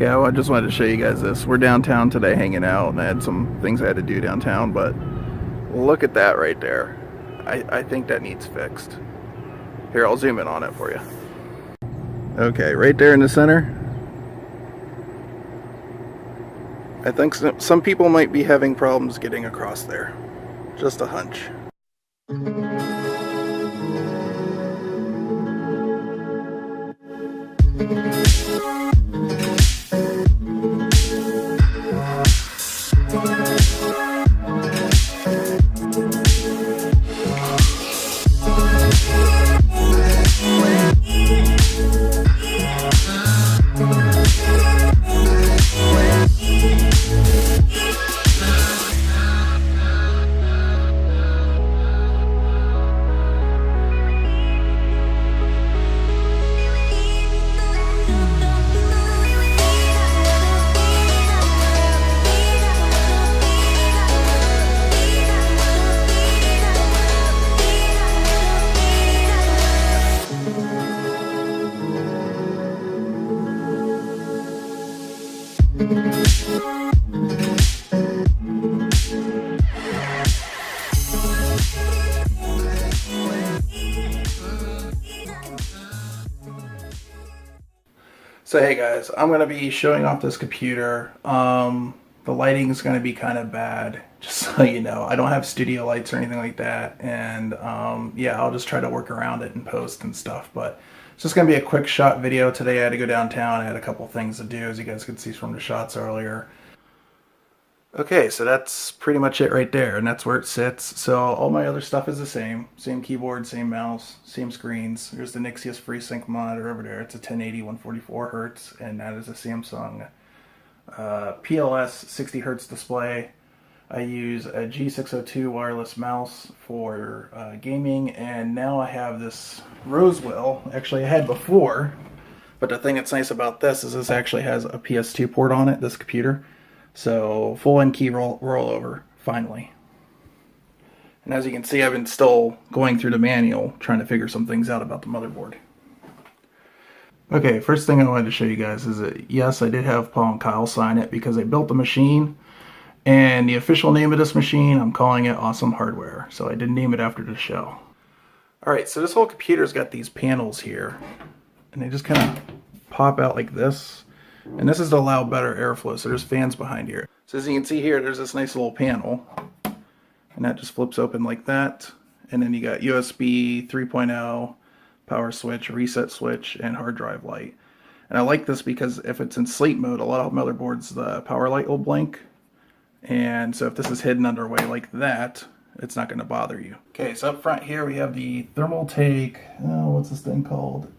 Okay, I just wanted to show you guys this. We're downtown today hanging out, and I had some things I had to do downtown, but look at that right there. I think that needs fixed. Here, I'll zoom in on it for you. Okay, right there in the center. I think some people might be having problems getting across there. Just a hunch. So hey guys, I'm going to be showing off this computer. The lighting is going to be kind of bad, just so you know. I don't have studio lights or anything like that, and yeah, I'll just try to work around it in post and stuff, but it's just going to be a quick shot video today. I had to go downtown, I had a couple things to do, as you guys could see from the shots earlier. Okay, so that's pretty much it right there, and that's where it sits. So all my other stuff is the same. Same keyboard, same mouse, same screens. There's the Nixius FreeSync monitor over there. It's a 1080 144 hertz, and that is a Samsung PLS 60 hertz display. I use a G602 wireless mouse for gaming, and now I have this Rosewell. Actually, I had before, but the thing that's nice about this is this actually has a PS2 port on it, this computer. So full end key rollover, finally. And as you can see, I've been still going through the manual, trying to figure some things out about the motherboard. Okay, first thing I wanted to show you guys is that, yes, I did have Paul and Kyle sign it because they built the machine. And the official name of this machine, I'm calling it Awesome Hardware. So I did name it after the show. Alright, so this whole computer's got these panels here. And they just kind of pop out like this. And this is to allow better airflow, so there's fans behind here. So as you can see here, there's this nice little panel. And that just flips open like that. And then you got USB 3.0, power switch, reset switch, and hard drive light. And I like this because if it's in sleep mode, a lot of motherboards, the power light will blink. And so if this is hidden underway like that, it's not going to bother you. Okay, so up front here we have the Thermaltake, what's this thing called?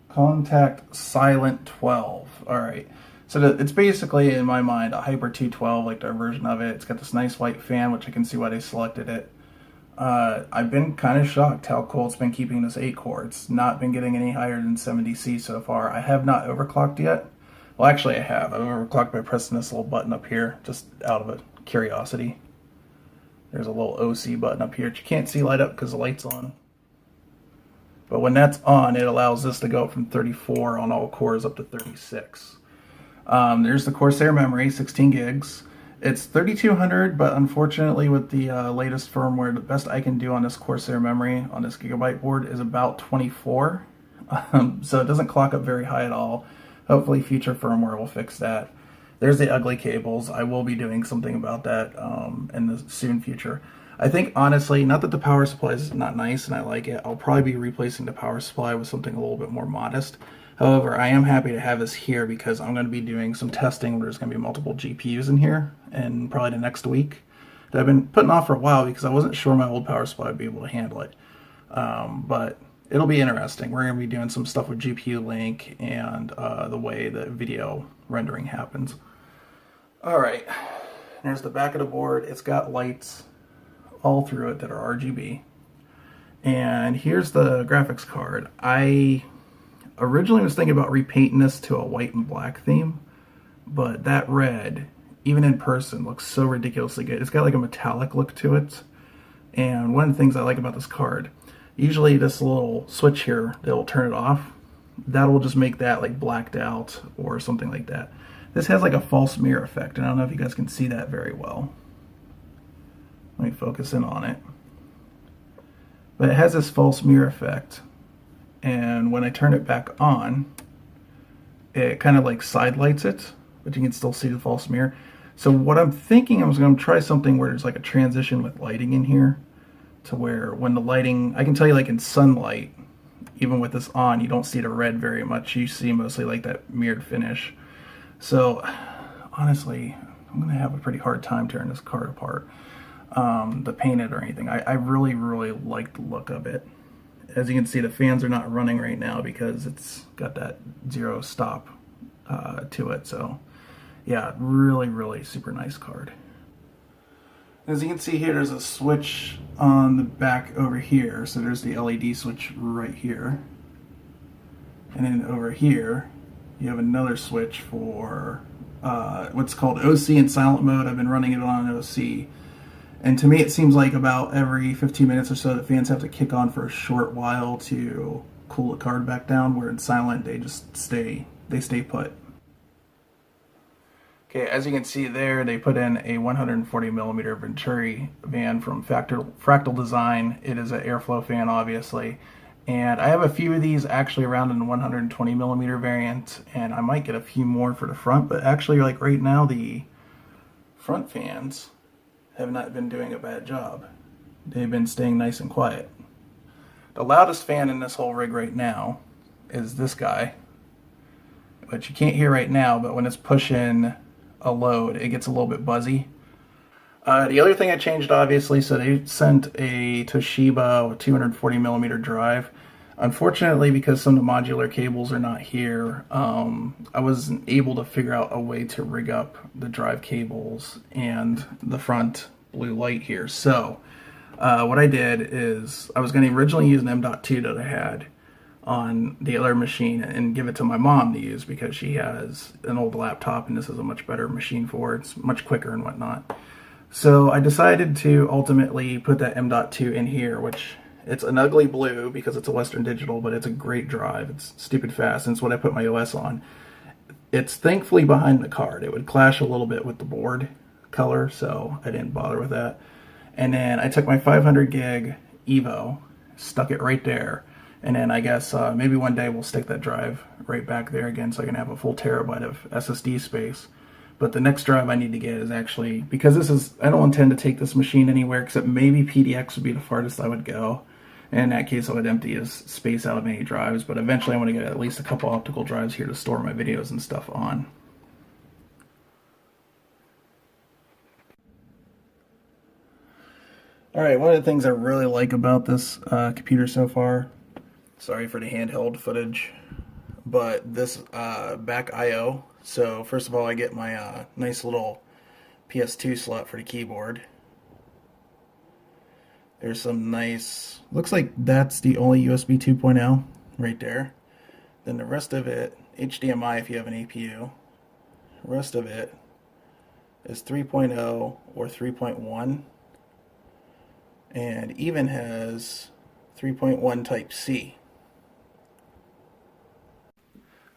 Contact Silent 12. Alright, so it's basically, in my mind, a Hyper 212, like their version of it. It's got this nice white fan, which I can see why they selected it. I've been kind of shocked how cool it's been keeping this 8-core. It's not been getting any higher than 70C so far. I have not overclocked yet. Well, actually I have. I've overclocked by pressing this little button up here, just out of a curiosity. There's a little OC button up here that you can't see light up because the light's on. But when that's on, it allows this to go from 34 on all cores up to 36. There's the Corsair memory, 16 gigs. It's 3200, but unfortunately with the latest firmware, the best I can do on this Corsair memory on this Gigabyte board is about 24. So it doesn't clock up very high at all. Hopefully future firmware will fix that. There's the ugly cables. I will be doing something about that in the soon future. I think, honestly, not that the power supply is not nice and I like it, I'll probably be replacing the power supply with something a little bit more modest. However, I am happy to have this here because I'm going to be doing some testing where there's going to be multiple GPUs in here, and probably the next week. That I've been putting off for a while because I wasn't sure my old power supply would be able to handle it. But it'll be interesting. We're going to be doing some stuff with GPU link and the way the video rendering happens. Alright, there's the back of the board. It's got lights all through it that are RGB. And here's the graphics card. I originally was thinking about repainting this to a white and black theme, but that red, even in person, looks so ridiculously good. It's got like a metallic look to it. And one of the things I like about this card, usually this little switch here that will turn it off that'll just make that like blacked out or something like that. This has like a false mirror effect, and I don't know if you guys can see that very well. Let me focus in on it. But it has this false mirror effect, and when I turn it back on, it kind of like side lights it, but you can still see the false mirror. So what I'm thinking, I was going to try something where there's like a transition with lighting in here, to where when the lighting, I can tell you like in sunlight, even with this on, you don't see the red very much. You see mostly like that mirrored finish. So honestly, I'm going to have a pretty hard time tearing this card apart, to paint it or anything. I really, really like the look of it. As you can see, the fans are not running right now because it's got that zero stop to it. So yeah, really, really super nice card. As you can see here, there's a switch on the back over here. So there's the LED switch right here. And then over here, you have another switch for what's called OC and silent mode. I've been running it on OC. And to me, it seems like about every 15 minutes or so, the fans have to kick on for a short while to cool the card back down, where in silent, they just stay put. Okay, as you can see there, they put in a 140mm Venturi fan from Fractal Design. It is an airflow fan, obviously. And I have a few of these actually around in the 120mm variant, and I might get a few more for the front, but actually, like right now, the front fans have not been doing a bad job. They've been staying nice and quiet. The loudest fan in this whole rig right now is this guy, which you can't hear right now, but when it's pushing a load, it gets a little bit buzzy. The other thing I changed, obviously, so they sent a Toshiba 240mm drive. Unfortunately, because some of the modular cables are not here, I wasn't able to figure out a way to rig up the drive cables and the front blue light here. So what I did is I was going to originally use an M.2 that I had on the other machine and give it to my mom to use because she has an old laptop and this is a much better machine for it. It's much quicker and whatnot. So I decided to ultimately put that M.2 in here, which it's an ugly blue because it's a Western Digital, but it's a great drive. It's stupid fast, and it's what I put my OS on. It's thankfully behind the card. It would clash a little bit with the board color, so I didn't bother with that. And then I took my 500 gig Evo, stuck it right there, and then I guess maybe one day we'll stick that drive right back there again so I can have a full terabyte of SSD space. But the next drive I need to get is actually, because this is, I don't intend to take this machine anywhere except maybe PDX would be the farthest I would go. And in that case, I would empty his space out of any drives, but eventually I want to get at least a couple optical drives here to store my videos and stuff on. Alright, one of the things I really like about this computer so far, sorry for the handheld footage, but this back I/O. So first of all, I get my nice little PS2 slot for the keyboard. There's some nice, looks like that's the only USB 2.0 right there. Then the rest of it, HDMI if you have an APU. The rest of it is 3.0 or 3.1, and even has 3.1 Type-C.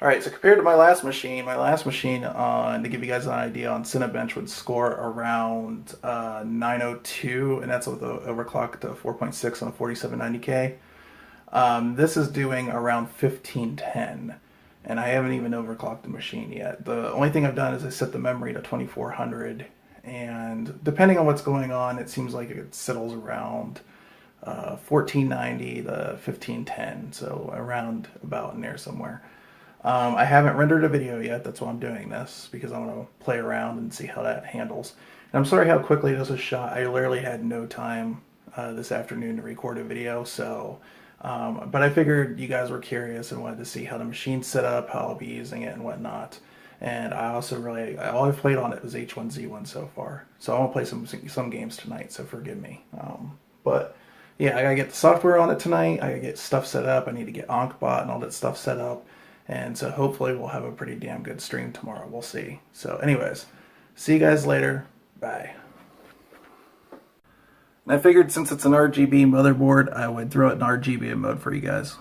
Alright, so compared to my last machine, to give you guys an idea, on Cinebench would score around 902, and that's with the overclock to 4.6 on a 4790K. This is doing around 1510, and I haven't even overclocked the machine yet. The only thing I've done is I set the memory to 2400, and depending on what's going on, it seems like it settles around 1490 to 1510, so around about in there somewhere. I haven't rendered a video yet, that's why I'm doing this, because I want to play around and see how that handles. And I'm sorry how quickly this was shot. I literally had no time this afternoon to record a video, so, but I figured you guys were curious and wanted to see how the machine's set up, how I'll be using it and whatnot. And I also really, all I've played on it was H1Z1 so far. So I want to play some games tonight, so forgive me. But yeah, I gotta get the software on it tonight, I gotta get stuff set up, I need to get AnkBot and all that stuff set up. And so hopefully we'll have a pretty damn good stream tomorrow. We'll see. So anyways, see you guys later. Bye. And I figured since it's an RGB motherboard, I would throw it in RGB mode for you guys.